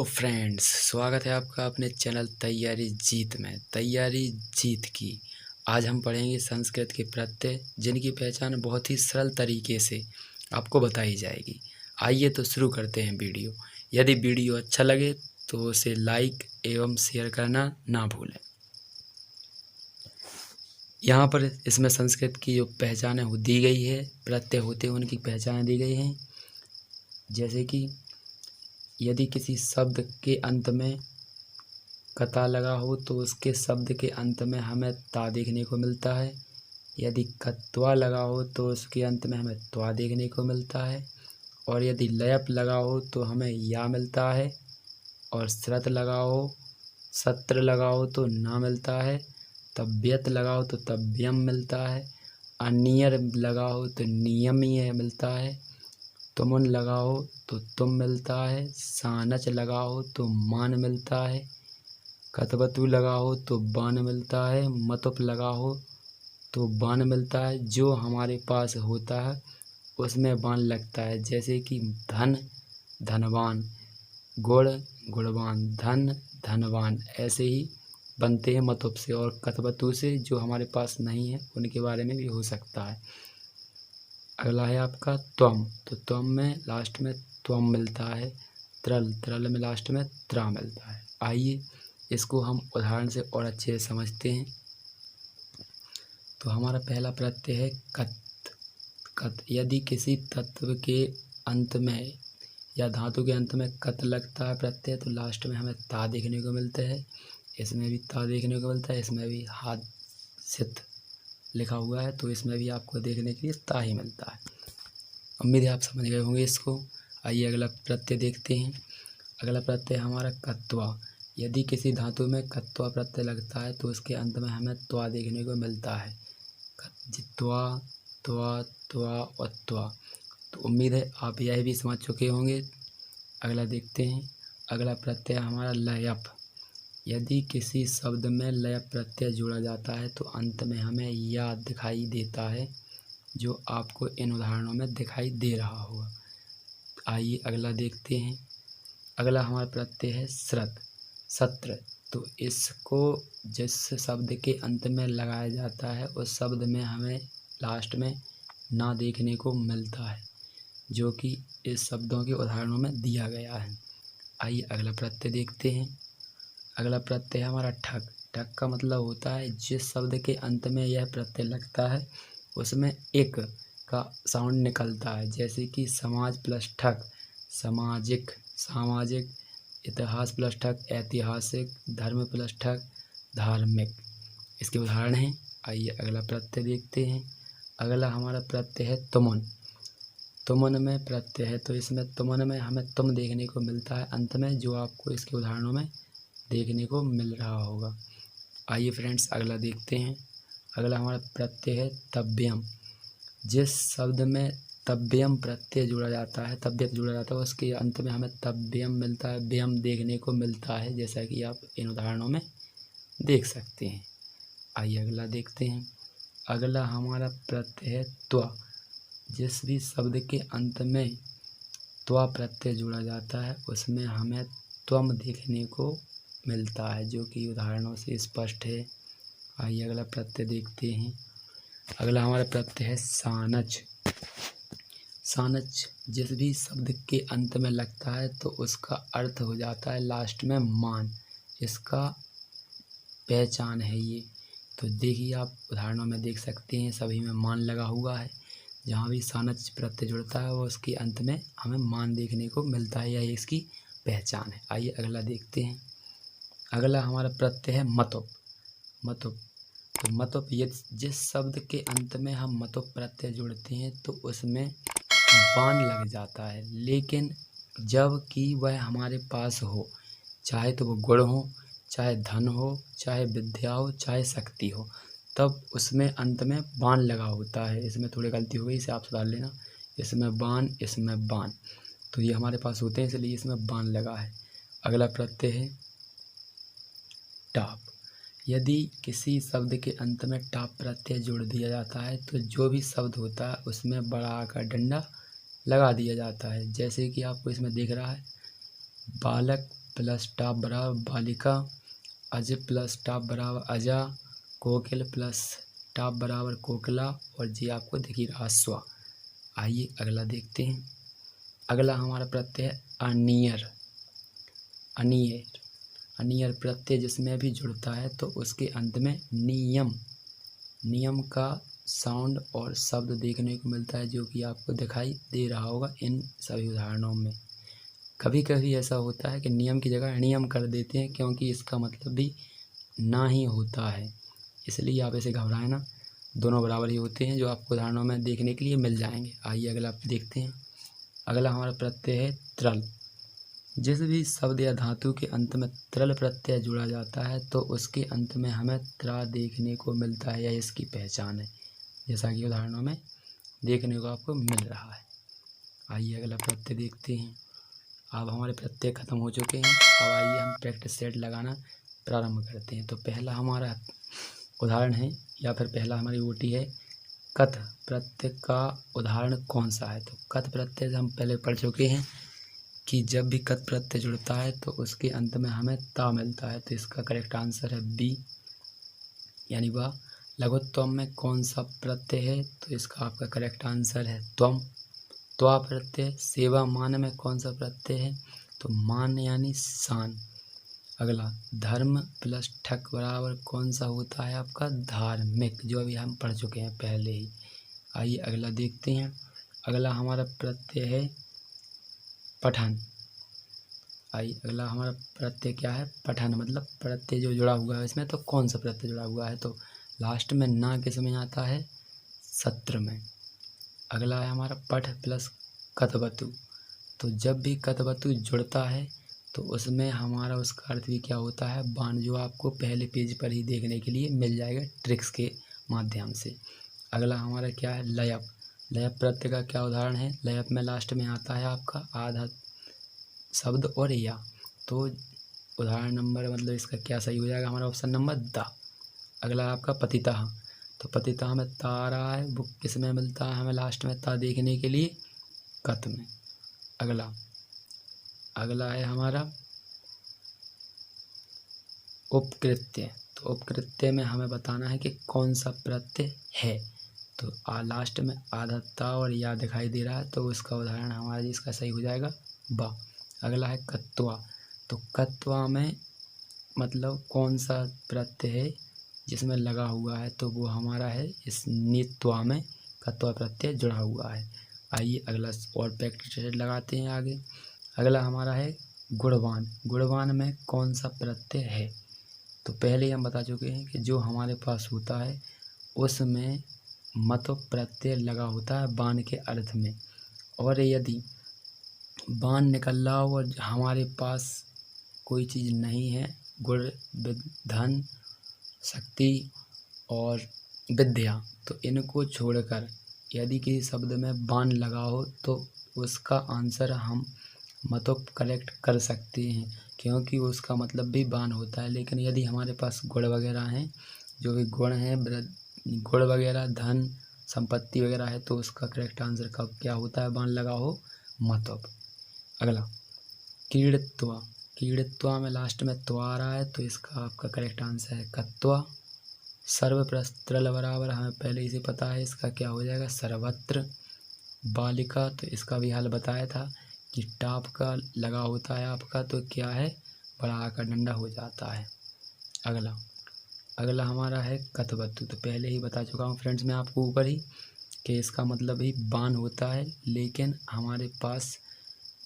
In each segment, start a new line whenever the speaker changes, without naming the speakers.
Friends, स्वागत है आपका अपने चैनल तैयारी जीत में। तैयारी जीत की आज हम पढ़ेंगे संस्कृत के प्रत्यय, जिनकी पहचान बहुत ही सरल तरीके से आपको बताई जाएगी। आइए तो शुरू करते हैं वीडियो। यदि वीडियो अच्छा लगे तो उसे लाइक एवं शेयर करना ना भूलें। यहाँ पर इसमें संस्कृत की जो पहचानें दी गई है, प्रत्यय होते हैं उनकी पहचान दी गई हैं। जैसे कि यदि किसी शब्द के अंत में कता लगा हो तो उसके शब्द के अंत में हमें ता देखने को मिलता है। यदि कत्वा लगा हो तो उसके अंत में हमें त्वा देखने को मिलता है। और यदि लयप लगा हो तो हमें या मिलता है। और श्रत लगा हो, सत्र लगा हो तो ना मिलता है। तब्यत लगा हो तो तब्यम मिलता है। अनियर लगा हो तो नियमीय मिलता है। तुमुन लगा हो तो तुम मिलता है। सानच लगा हो तो मान मिलता है। कतवतु लगा हो तो बान मिलता है। मतुप लगा हो तो बान मिलता है। जो हमारे पास होता है उसमें बान लगता है। जैसे कि धन धनवान, गुण गुणवान, धन धनवान, ऐसे ही बनते हैं मतुप से। और कतवतु से जो हमारे पास नहीं है उनके बारे में भी हो सकता है। अगला है आपका त्वम। तो त्वम में लास्ट में त्वम मिलता है। त्रल, त्रल में लास्ट में त्रा मिलता है। आइए इसको हम उदाहरण से और अच्छे से समझते हैं। तो हमारा पहला प्रत्यय है कत। कत, यदि किसी तत्व के अंत में या धातु के अंत में कत लगता है प्रत्यय तो लास्ट में हमें ता देखने को मिलता है। इसमें भी ता देखने को मिलता है। इसमें भी हाथ सित लिखा हुआ है तो इसमें भी आपको देखने के लिए ता ही मिलता है। उम्मीद है आप समझ गए होंगे इसको। आइए अगला प्रत्यय देखते हैं। अगला प्रत्यय हमारा कत्वा। यदि किसी धातु में कत्वा प्रत्यय लगता है तो उसके अंत में हमें त्वा देखने को मिलता है। त्वा, त्वा, त्वा और त्वा। तो उम्मीद है आप यह भी समझ चुके होंगे। अगला देखते हैं। अगला प्रत्यय हमारा लयप। यदि किसी शब्द में लयप प्रत्यय जोड़ा जाता है तो अंत में हमें या दिखाई देता है, जो आपको इन उदाहरणों में दिखाई दे रहा होगा। आइए अगला देखते हैं। अगला हमारा प्रत्यय है श्रत, सत्र। तो इसको जिस शब्द के अंत में लगाया जाता है उस शब्द में हमें लास्ट में ना देखने को मिलता है, जो कि इस शब्दों के उदाहरणों में दिया गया है। आइए अगला प्रत्यय देखते हैं। अगला प्रत्यय है हमारा ठक। ठक का मतलब होता है जिस शब्द के अंत में यह प्रत्यय लगता है उसमें एक का साउंड निकलता है। जैसे कि समाज प्लस ठक सामाजिक, सामाजिक। इतिहास प्लस ठक ऐतिहासिक। धर्म प्लस ठक धार्मिक। इसके उदाहरण हैं। आइए अगला प्रत्यय देखते हैं। अगला हमारा प्रत्यय है तुमुन। तुमुन में प्रत्यय है तो इसमें तुमुन में हमें तुम देखने को मिलता है अंत में, जो आपको इसके उदाहरणों में देखने को मिल रहा होगा। आइए फ्रेंड्स अगला देखते हैं। अगला हमारा प्रत्यय है तव्यम। जिस शब्द में तव्यम प्रत्यय जुड़ा जाता है, तव्यत जुड़ा जाता है, उसके अंत में हमें तव्यम मिलता है, व्यम देखने को मिलता है, जैसा कि आप इन उदाहरणों में देख सकते हैं। आइए अगला देखते हैं। अगला हमारा प्रत्यय है त्वा। जिस भी शब्द के अंत में त्वा प्रत्यय जुड़ा जाता है उसमें हमें त्वम देखने को मिलता है, जो कि उदाहरणों से स्पष्ट है। आइए अगला प्रत्यय देखते हैं। अगला हमारा प्रत्यय है सानच। सानच जिस भी शब्द के अंत में लगता है तो उसका अर्थ हो जाता है लास्ट में मान। इसका पहचान है ये। तो देखिए आप उदाहरणों में देख सकते हैं, सभी में मान लगा हुआ है। जहाँ भी सानच प्रत्यय जुड़ता है वो उसके अंत में हमें मान देखने को मिलता है, यह इसकी पहचान है। आइए अगला देखते हैं। अगला हमारा प्रत्यय है मतुप। मतुप, तो मतुप ये जिस शब्द के अंत में हम मतुप प्रत्यय जोड़ते हैं तो उसमें बान लग जाता है, लेकिन जब कि वह हमारे पास हो, चाहे तो वो गुण हो, चाहे धन हो, चाहे विद्या हो, चाहे शक्ति हो, तब उसमें अंत में बान लगा होता है। इसमें थोड़ी गलती हो गई, इसे आप सुधार लेना। इसमें बान, इसमें बान, तो ये हमारे पास होते हैं इसलिए इसमें बान लगा है। अगला प्रत्यय है टाप। यदि किसी शब्द के अंत में टाप प्रत्यय जोड़ दिया जाता है तो जो भी शब्द होता है उसमें बड़ा आकार डंडा लगा दिया जाता है। जैसे कि आपको इसमें दिख रहा है, बालक प्लस टाप बराबर बालिका, अज प्लस टाप बराबर अजा, कोकिल प्लस टाप बराबर कोकिला, और जी आपको दिख ही रहा स्वा। आइए अगला देखते हैं। अगला हमारा प्रत्यय है अनियर। अनियर, अनियर प्रत्यय जिसमें भी जुड़ता है तो उसके अंत में नियम, नियम का साउंड और शब्द देखने को मिलता है, जो कि आपको दिखाई दे रहा होगा इन सभी उदाहरणों में। कभी कभी ऐसा होता है कि नियम की जगह नियम कर देते हैं, क्योंकि इसका मतलब भी ना ही होता है, इसलिए आप ऐसे घबराएं ना, दोनों बराबर ही होते हैं, जो आपको उदाहरणों में देखने के लिए मिल जाएंगे। आइए अगला देखते हैं। अगला हमारा प्रत्यय है त्रल। जिस भी शब्द या धातु के अंत में त्रल प्रत्यय जुड़ा जाता है तो उसके अंत में हमें त्रा देखने को मिलता है, यह इसकी पहचान है, जैसा कि उदाहरणों में देखने को आपको मिल रहा है। आइए अगला प्रत्यय देखते हैं। अब हमारे प्रत्यय खत्म हो चुके हैं, अब आइए हम प्रैक्टिस सेट लगाना प्रारंभ करते हैं। तो पहला हमारा उदाहरण है, या फिर पहला हमारी ओटी है, कथ प्रत्यय का उदाहरण कौन सा है। तो कथ प्रत्यय हम पहले पढ़ चुके हैं कि जब भी कथ प्रत्यय जुड़ता है तो उसके अंत में हमें ता मिलता है, तो इसका करेक्ट आंसर है बी, यानी वह। लघुत्वम में कौन सा प्रत्यय है, तो इसका आपका करेक्ट आंसर है त्वम, त्वा प्रत्यय। सेवा मान में कौन सा प्रत्यय है, तो मान यानी शान। अगला धर्म प्लस ठक बराबर कौन सा होता है आपका धार्मिक, जो अभी हम पढ़ चुके हैं पहले ही। आइए अगला देखते हैं। अगला हमारा प्रत्यय है पठन। आइए अगला हमारा प्रत्यय क्या है, पठन, मतलब प्रत्यय जो जुड़ा हुआ है इसमें, तो कौन सा प्रत्यय जुड़ा हुआ है, तो लास्ट में ना किस में आता है, सत्र में। अगला है हमारा पठ प्लस कथवतु। तो जब भी कथवतु जुड़ता है तो उसमें हमारा उसका अर्थ भी क्या होता है, बाण, जो आपको पहले पेज पर ही देखने के लिए मिल जाएगा ट्रिक्स के माध्यम से। अगला हमारा क्या है, लयप। लयप प्रत्यय का क्या उदाहरण है, लयप में लास्ट में आता है आपका आधा शब्द और या, तो उदाहरण नंबर, मतलब इसका क्या सही हो जाएगा हमारा ऑप्शन नंबर द। अगला आपका पतितः। तो पतितः में ता आ रहा है, वो किस में मिलता है हमें लास्ट में ता देखने के लिए, कत में। अगला है हमारा उपकृत्य। तो उपकृत्य में हमें बताना है कि कौन सा प्रत्यय है, तो लास्ट में आधा ता और या दिखाई दे रहा है, तो उसका उदाहरण हमारा जिसका सही हो जाएगा बा। अगला है कत्वा। तो कत्वा में मतलब कौन सा प्रत्यय है जिसमें लगा हुआ है, तो वो हमारा है इस नित्वा में कत्वा प्रत्यय जुड़ा हुआ है। आइए अगला और प्रैक्टिस लगाते हैं आगे। अगला हमारा है गुणवान। गुणवान में कौन सा प्रत्यय है, तो पहले ही हम बता चुके हैं कि जो हमारे पास होता है उसमें मत प्रत्यय लगा होता है बाण के अर्थ में, और यदि बाण निकल रहा हो और हमारे पास कोई चीज़ नहीं है, गुण, धन, शक्ति और विद्या, तो इनको छोड़कर यदि किसी शब्द में बाण लगा हो तो उसका आंसर हम मतों कलेक्ट कर सकते हैं, क्योंकि उसका मतलब भी बाण होता है। लेकिन यदि हमारे पास गुण वगैरह हैं, जो भी गुण हैं, गुण वगैरह, धन, संपत्ति वगैरह है, तो उसका करेक्ट आंसर कब क्या होता है, बाण लगा हो, मतों। अगला कीड़त्वा। कीड़त्वा में लास्ट में त्वा आ रहा है, तो इसका आपका करेक्ट आंसर है कत्वा। सर्वप्रस्त्रल बराबर हमें पहले ही से पता है इसका क्या हो जाएगा, सर्वत्र। बालिका, तो इसका भी हाल बताया था कि टाप का लगा होता है आपका, तो क्या है, बड़ा आकर डंडा हो जाता है। अगला हमारा है कथवतु। तो पहले ही बता चुका हूँ फ्रेंड्स मैं आपको ऊपर ही कि इसका मतलब ही बाण होता है, लेकिन हमारे पास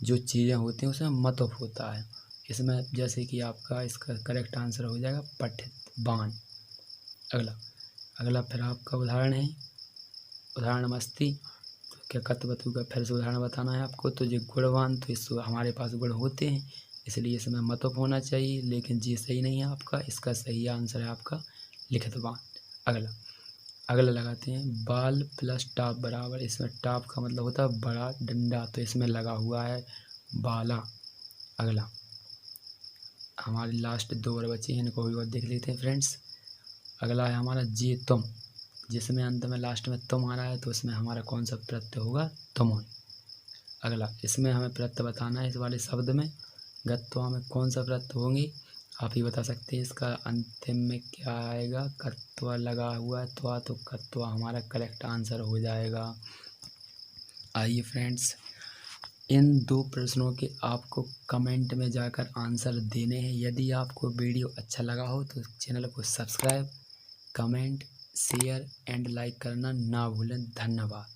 जो चीज़ें होती हैं उसमें मतों होता है इसमें, जैसे कि आपका इसका करेक्ट आंसर हो जाएगा पठित, बाण। अगला फिर आपका उदाहरण है, उदाहरण मस्ती। तो क्या कथवतु का फिर से उदाहरण बताना है आपको। तो जो गुणवान, तो इस हमारे पास गुण होते हैं, इसलिए इसमें मतों होना चाहिए, लेकिन जी सही नहीं है आपका, इसका सही आंसर है आपका लिखितवान। अगला लगाते हैं बाल प्लस टाप बराबर, इसमें टाप का मतलब होता है बड़ा डंडा, तो इसमें लगा हुआ है बाला। अगला हमारी लास्ट दो और बचे हैं, इनको भी और देख लेते हैं फ्रेंड्स। अगला है हमारा जी तुम, जिसमें अंत में लास्ट में तुम आ रहा है, तो इसमें हमारा कौन सा प्रत्यय होगा, तुम। अगला इसमें हमें प्रत्यय बताना है इस वाले शब्द में, गत्वा में कौन सा प्रत्यय होंगे आप ही बता सकते हैं। इसका अंतिम में क्या आएगा, कत्वा लगा हुआ है त्वा, तो कत्वा हमारा करेक्ट आंसर हो जाएगा। आइए फ्रेंड्स, इन 2 प्रश्नों के आपको कमेंट में जाकर आंसर देने हैं। यदि आपको वीडियो अच्छा लगा हो तो चैनल को subscribe, comment, share and like करना ना भूलें। धन्यवाद।